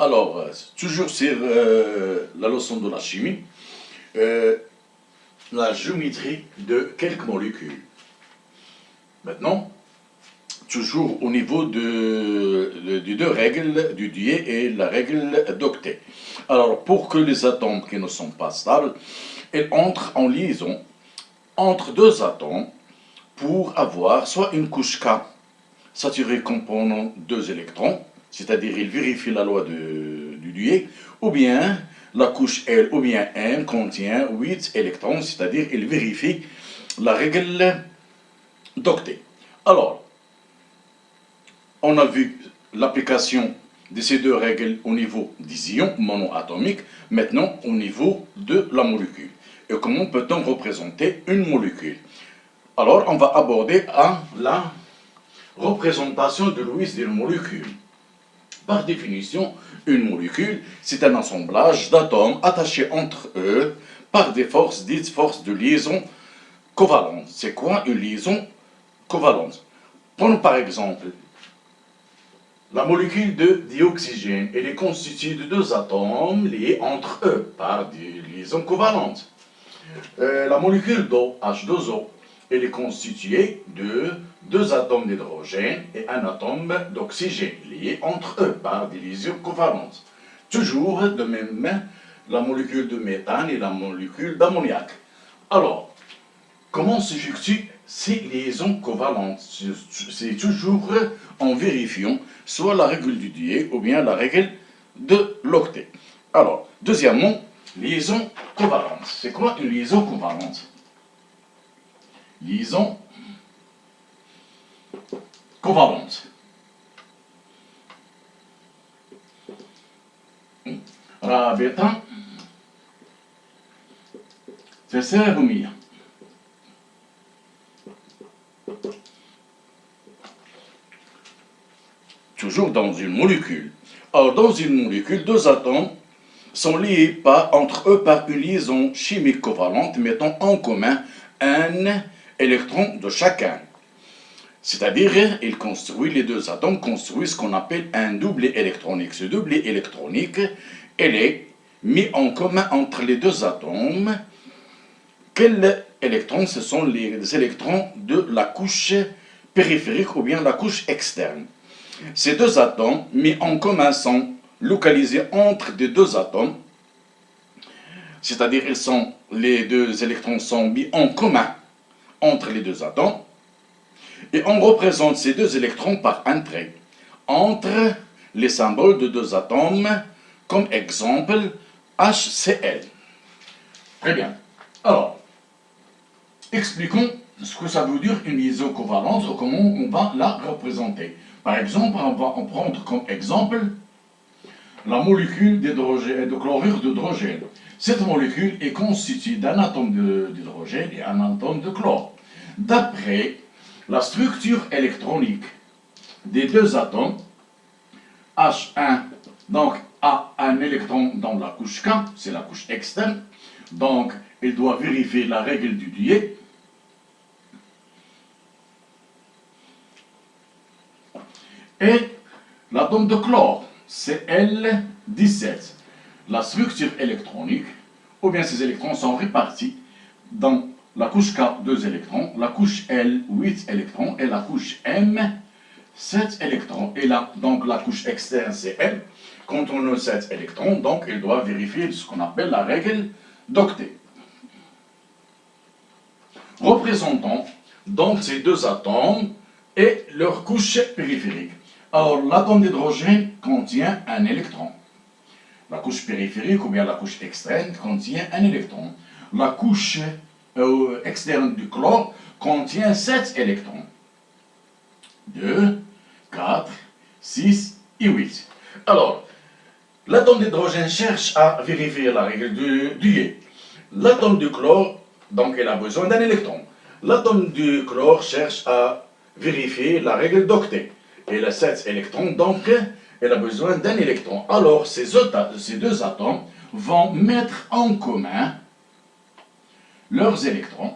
Alors, toujours sur la leçon de la chimie, la géométrie de quelques molécules. Maintenant, toujours au niveau des deux règles du Dewey et la règle d'Octet. Alors, pour que les atomes qui ne sont pas stables, ils entrent en liaison entre deux atomes pour avoir soit une couche K saturée comportant deux électrons, c'est-à-dire il vérifie la loi du Dewey, ou bien la couche L ou bien M contient 8 électrons, c'est-à-dire il vérifie la règle d'Octet. Alors, on a vu l'application de ces deux règles au niveau des ions monoatomiques, maintenant au niveau de la molécule. Et comment peut-on représenter une molécule? Alors, on va aborder la représentation de Lewis d'une molécule. Par définition, une molécule, c'est un assemblage d'atomes attachés entre eux par des forces dites forces de liaison covalente. C'est quoi une liaison covalente? Prenons par exemple la molécule de dioxygène. Elle est constituée de deux atomes liés entre eux par des liaisons covalentes. La molécule d'eau, H2O, elle est constituée de deux atomes d'hydrogène et un atome d'oxygène liés entre eux par des liaisons covalentes. Toujours de même, la molécule de méthane et la molécule d'ammoniac. Alors, comment s'effectuent ces liaisons covalentes? C'est toujours en vérifiant soit la règle du Dewey ou bien la règle de l'octet. Alors, deuxièmement, liaison covalente. C'est quoi une liaison covalente? Liaison covalente. رابطة تساهمية. Toujours dans une molécule. Alors, dans une molécule, deux atomes sont liés entre eux par une liaison chimique covalente mettant en commun un électron de chacun. C'est-à-dire, les deux atomes construisent ce qu'on appelle un doublet électronique. Ce doublet électronique, il est mis en commun entre les deux atomes. Quels électrons? Ce sont les électrons de la couche périphérique ou bien la couche externe. Ces deux atomes mis en commun sont localisés entre les deux atomes, c'est-à-dire les deux électrons sont mis en commun entre les deux atomes, et on représente ces deux électrons par un trait entre les symboles de deux atomes, comme exemple HCl. Très bien. Alors, expliquons ce que ça veut dire une liaison covalente ou comment on va la représenter. Par exemple, on va en prendre comme exemple la molécule de chlorure d'hydrogène. Cette molécule est constituée d'un atome d'hydrogène et un atome de chlore. D'après la structure électronique des deux atomes, H1 donc, a un électron dans la couche K, c'est la couche externe, donc il doit vérifier la règle du Dewey. Et l'atome de chlore, c'est L17. La structure électronique, ou bien ces électrons sont répartis dans la couche K, 2 électrons, la couche L, 8 électrons, et la couche M, 7 électrons. Et là, donc la couche externe, c'est M. Quand on a 7 électrons, donc il doit vérifier ce qu'on appelle la règle d'Octet. Représentons donc ces deux atomes et leur couche périphérique. Alors, l'atome d'hydrogène contient un électron. La couche périphérique ou bien la couche externe contient un électron. La couche externe du chlore contient 7 électrons. 2, 4, 6 et 8. Alors, l'atome d'hydrogène cherche à vérifier la règle du Dewey. L'atome de chlore, donc, il a besoin d'un électron. L'atome de chlore cherche à vérifier la règle d'Octet. Il a 7 électrons, donc elle a besoin d'un électron. Alors, ces deux atomes vont mettre en commun leurs électrons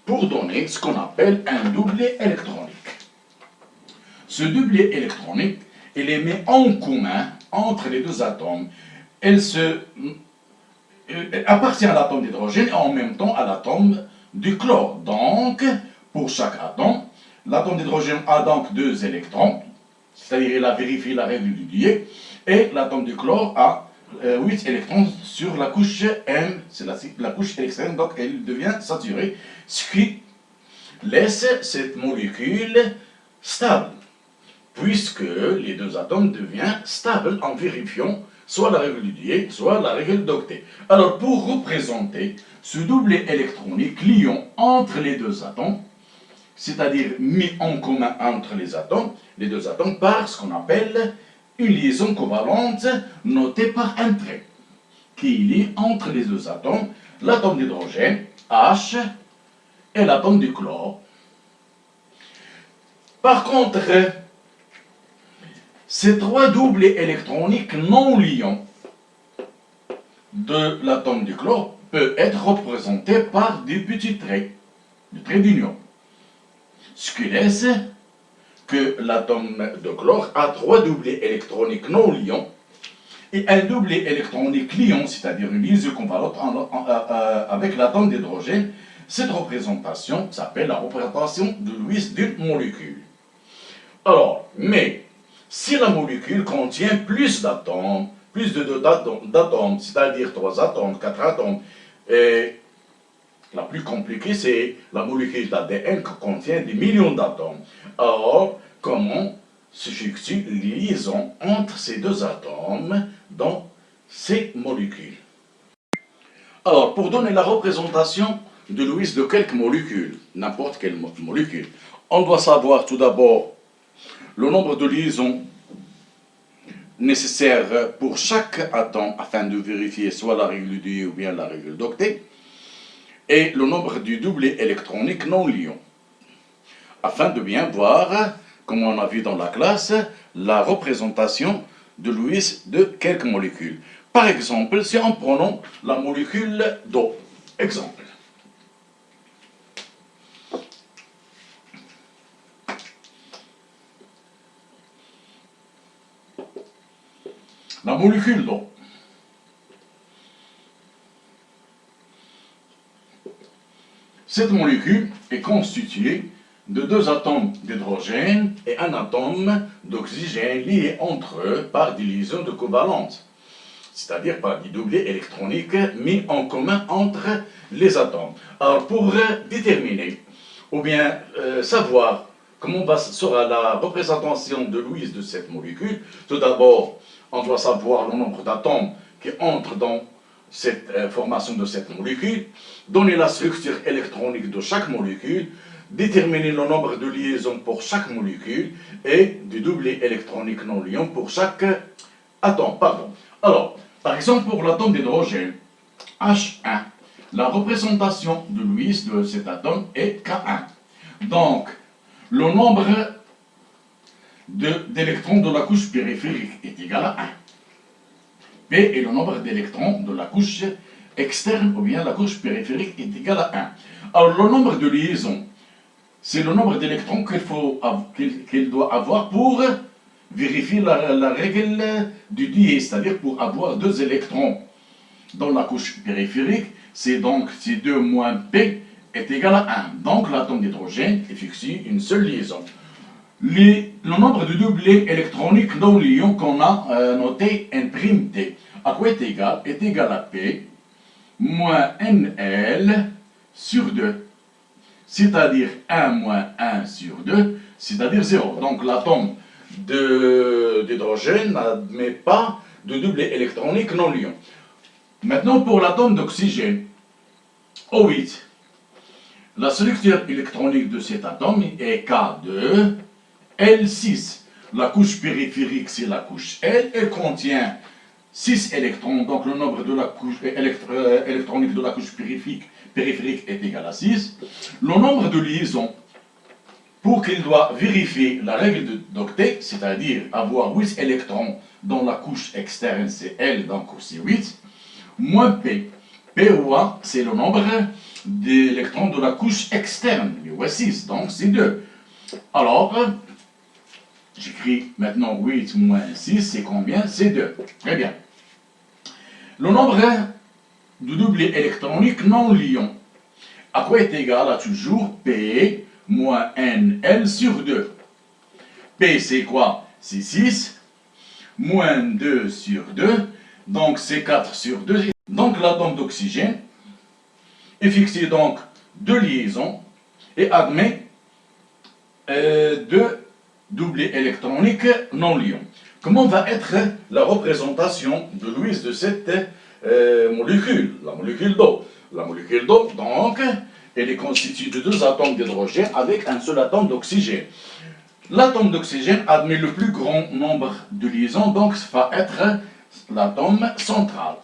pour donner ce qu'on appelle un doublet électronique. Ce doublet électronique, il est mis en commun entre les deux atomes. Elle appartient à l'atome d'hydrogène et en même temps à l'atome du chlore. Donc, pour chaque atome, l'atome d'hydrogène a donc 2 électrons, c'est-à-dire il a vérifié la règle du Dieu, et l'atome du chlore a 8 électrons sur la couche M, c'est la couche externe, donc elle devient saturée, ce qui laisse cette molécule stable, puisque les deux atomes deviennent stables en vérifiant soit la règle du Dieu, soit la règle d'octet. Alors, pour représenter ce doublet électronique liant entre les deux atomes, c'est-à-dire mis en commun entre les deux atomes par ce qu'on appelle une liaison covalente notée par un trait, qui lie entre les deux atomes l'atome d'hydrogène, H, et l'atome du chlore. Par contre, ces 3 doublets électroniques non liants de l'atome du chlore peuvent être représentés par des petits traits, des traits d'union. Ce qui laisse que l'atome de chlore a 3 doublets électroniques non liants et un doublet électronique liant, c'est-à-dire une liaison covalente avec l'atome d'hydrogène. Cette représentation s'appelle la représentation de Lewis d'une molécule. Alors, mais si la molécule contient plus d'atomes, plus de d'atomes, c'est-à-dire 3 atomes, 4 atomes, et la plus compliquée, c'est la molécule d'ADN qui contient des millions d'atomes. Alors, comment s'effectue les liaisons entre ces 2 atomes dans ces molécules? Alors, pour donner la représentation de Lewis de quelques molécules, n'importe quelle molécule, on doit savoir tout d'abord le nombre de liaisons nécessaires pour chaque atome afin de vérifier soit la règle du Dieu ou bien la règle d'octet, et le nombre du doublet électronique non liant, afin de bien voir, comme on a vu dans la classe, la représentation de Lewis de quelques molécules. Par exemple, si on prend la molécule d'eau, exemple. La molécule d'eau. Cette molécule est constituée de 2 atomes d'hydrogène et un atome d'oxygène liés entre eux par des liaisons de covalence, c'est-à-dire par des doublets électroniques mis en commun entre les atomes. Alors, pour déterminer ou bien savoir comment sera la représentation de Lewis de cette molécule, tout d'abord, on doit savoir le nombre d'atomes qui entrent dans cette formation de cette molécule, donner la structure électronique de chaque molécule, déterminer le nombre de liaisons pour chaque molécule et du doublet électronique non liant pour chaque atome. Alors, par exemple, pour l'atome d'hydrogène, H1, la représentation de Lewis de cet atome est K1. Donc, le nombre d'électrons de la couche périphérique est égal à 1. P est le nombre d'électrons de la couche externe ou bien la couche périphérique est égal à 1. Alors, le nombre de liaisons, c'est le nombre d'électrons qu'il doit avoir pour vérifier la règle du Dieu, c'est-à-dire pour avoir 2 électrons dans la couche périphérique, c'est donc si 2 moins P est égal à 1. Donc l'atome d'hydrogène effectue une seule liaison. Le nombre de doublets électroniques non liants qu'on a noté N'T, à quoi est égal? Est égal à P moins NL sur 2. C'est-à-dire 1 moins 1 sur 2, c'est-à-dire 0. Donc l'atome d'hydrogène n'admet pas de doublet électronique non liant. Maintenant pour l'atome d'oxygène, O8. La structure électronique de cet atome est K2, L6. La couche périphérique, c'est la couche L. Elle contient 6 électrons, donc le nombre de la couche électronique de la couche périphérique est égal à 6. Le nombre de liaisons, pour qu'il doit vérifier la règle d'octet, c'est-à-dire avoir 8 électrons dans la couche externe, c'est L, donc c'est 8, moins P. P ou A, c'est le nombre d'électrons de la couche externe, 6, donc c'est 2. Alors, J'écris maintenant 8 moins 6, c'est combien? C'est 2. Très bien. Le nombre de doublés électroniques non liants, à quoi est égal à toujours P moins NL sur 2. P c'est quoi? C'est 6, moins 2 sur 2, donc c'est 4 sur 2. Donc l'atome d'oxygène est fixé donc de liaison et admet deux doublés électroniques non liants. Comment va être la représentation de Lewis de cette molécule, la molécule d'eau? La molécule d'eau, donc, elle est constituée de deux atomes d'hydrogène avec un seul atome d'oxygène. L'atome d'oxygène admet le plus grand nombre de liaisons, donc ça va être l'atome central.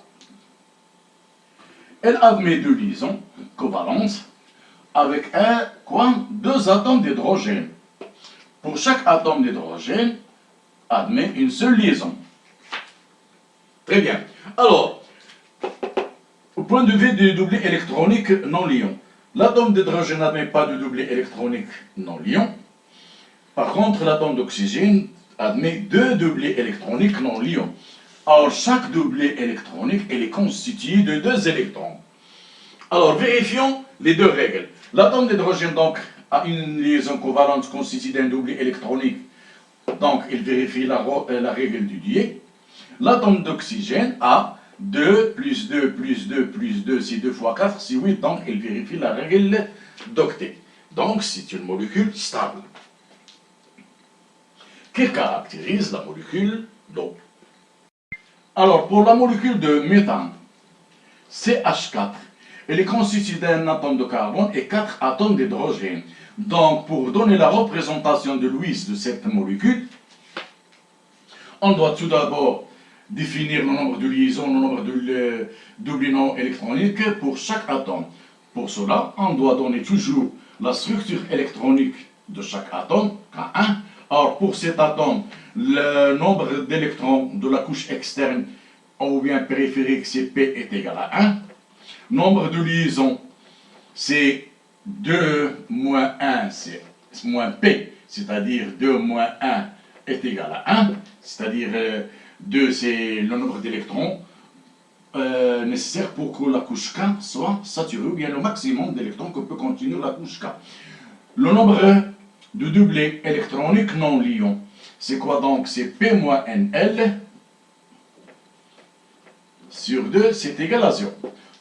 Elle admet deux liaisons covalentes avec deux atomes d'hydrogène. Pour chaque atome d'hydrogène, admet une seule liaison. Très bien. Alors, au point de vue des doublés électroniques non liants, l'atome d'hydrogène n'admet pas de doublé électronique non liant. Par contre, l'atome d'oxygène admet deux doublés électroniques non liants. Alors, chaque doublé électronique, elle est constitué de deux électrons. Alors, vérifions les deux règles. L'atome d'hydrogène, donc, a une liaison covalente constituée d'un doublé électronique. Donc, il vérifie la règle du Dié. L'atome d'oxygène a 2 plus 2 plus 2 plus 2, c'est 2 fois 4, c'est 8. Donc, il vérifie la règle d'octet. Donc, c'est une molécule stable. Qui caractérise la molécule d'eau? Alors, pour la molécule de méthane, CH4, elle est constituée d'un atome de carbone et 4 atomes d'hydrogène. Donc, pour donner la représentation de Lewis de cette molécule, on doit tout d'abord définir le nombre de liaisons, le nombre de doublés non électroniques pour chaque atome. Pour cela, on doit donner toujours la structure électronique de chaque atome, K1. Or, pour cet atome, le nombre d'électrons de la couche externe ou bien périphérique, c'est P est égal à 1. Nombre de liaisons, c'est 2 moins 1, c'est moins P, c'est-à-dire 2 moins 1 est égal à 1, c'est-à-dire 2 c'est le nombre d'électrons nécessaire pour que la couche K soit saturée, ou bien le maximum d'électrons que peut contenir la couche K. Le nombre de doublés électroniques non liants, c'est quoi donc? C'est P moins NL sur 2, c'est égal à 0.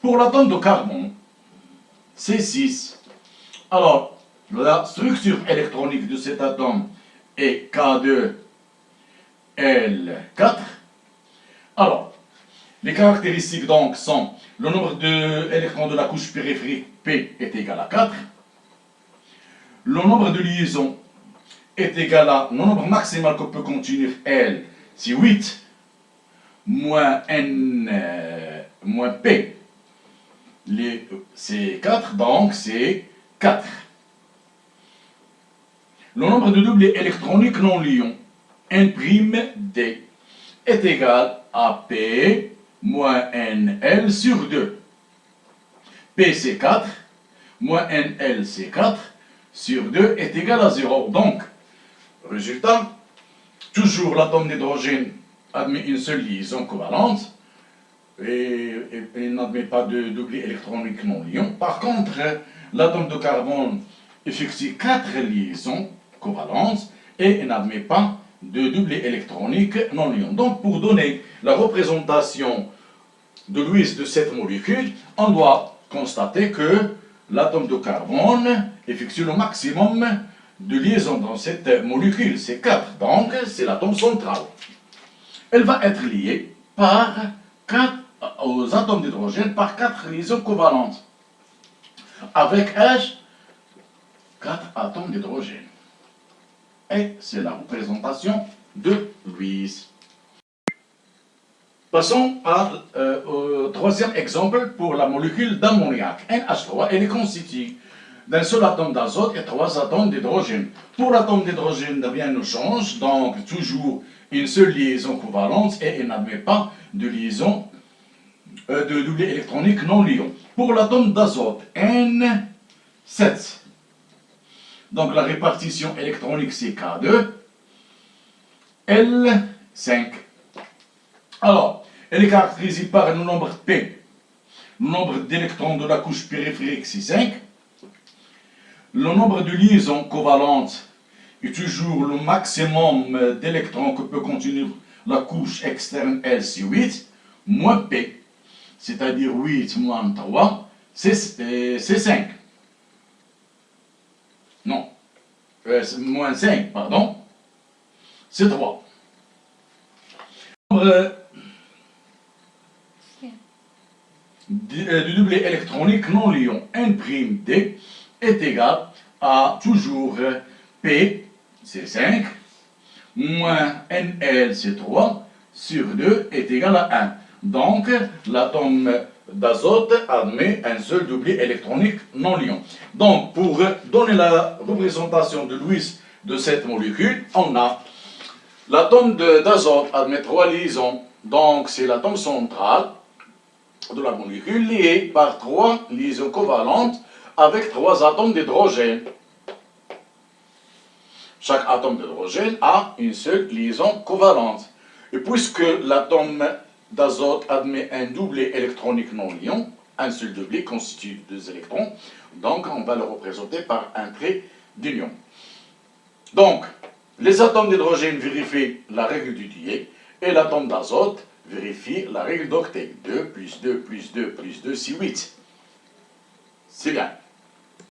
Pour l'atome de carbone, c'est 6. Alors, la structure électronique de cet atome est K2L4. Alors, les caractéristiques donc sont le nombre d'électrons de la couche périphérique P est égal à 4. Le nombre de liaisons est égal à le nombre maximal que peut contenir L, c'est 8, moins N, moins P, c'est 4, donc c'est 4. Le nombre de doublés électroniques non liants, N'D, est égal à P moins NL sur 2. P c'est 4, moins NL c'est 4, sur 2 est égal à 0. Donc, résultat, toujours l'atome d'hydrogène admet une seule liaison covalente et n'admet pas de doublé électronique non liant. Par contre, l'atome de carbone effectue 4 liaisons covalentes et n'admet pas de doublé électronique non liant. Donc, pour donner la représentation de Lewis de cette molécule, on doit constater que l'atome de carbone effectue le maximum de liaisons dans cette molécule, c'est 4, donc c'est l'atome central. Elle va être liée par 4, aux atomes d'hydrogène par 4 liaisons covalentes, avec H, 4 atomes d'hydrogène. Et c'est la représentation de Lewis. Passons au troisième exemple pour la molécule d'ammoniac, NH3. Elle est constituée d'un seul atome d'azote et 3 atomes d'hydrogène. Pour l'atome d'hydrogène, rien ne change, donc toujours une seule liaison covalente et elle n'admet pas de liaison de doublé électronique non liant. Pour l'atome d'azote, N7, donc la répartition électronique c'est K2, L5. Alors, elle est caractérisée par le nombre P. Le nombre d'électrons de la couche périphérique, c'est 5. Le nombre de liaisons covalentes est toujours le maximum d'électrons que peut contenir la couche externe L, c'est 8, moins P, c'est-à-dire 8 moins 3, c'est 5. Non, moins 5, pardon, c'est 3. Le nombre du doublet électronique non liant N'D est égal à toujours P, c'est 5, moins NL, c'est 3, sur 2 est égal à 1. Donc, l'atome d'azote admet un seul doublet électronique non liant. Donc, pour donner la représentation de Lewis de cette molécule, on a l'atome d'azote admet 3 liaisons. Donc, c'est l'atome central de la molécule lié par 3 liaisons covalentes avec 3 atomes d'hydrogène. Chaque atome d'hydrogène a une seule liaison covalente. Et puisque l'atome d'azote admet un doublet électronique non liant, un seul doublet constitue 2 électrons, donc on va le représenter par un trait d'union. Donc, les atomes d'hydrogène vérifient la règle du Dié et l'atome d'azote vérifie la règle d'octet. 2 plus 2 plus 2 plus 2, c'est 8. C'est bien.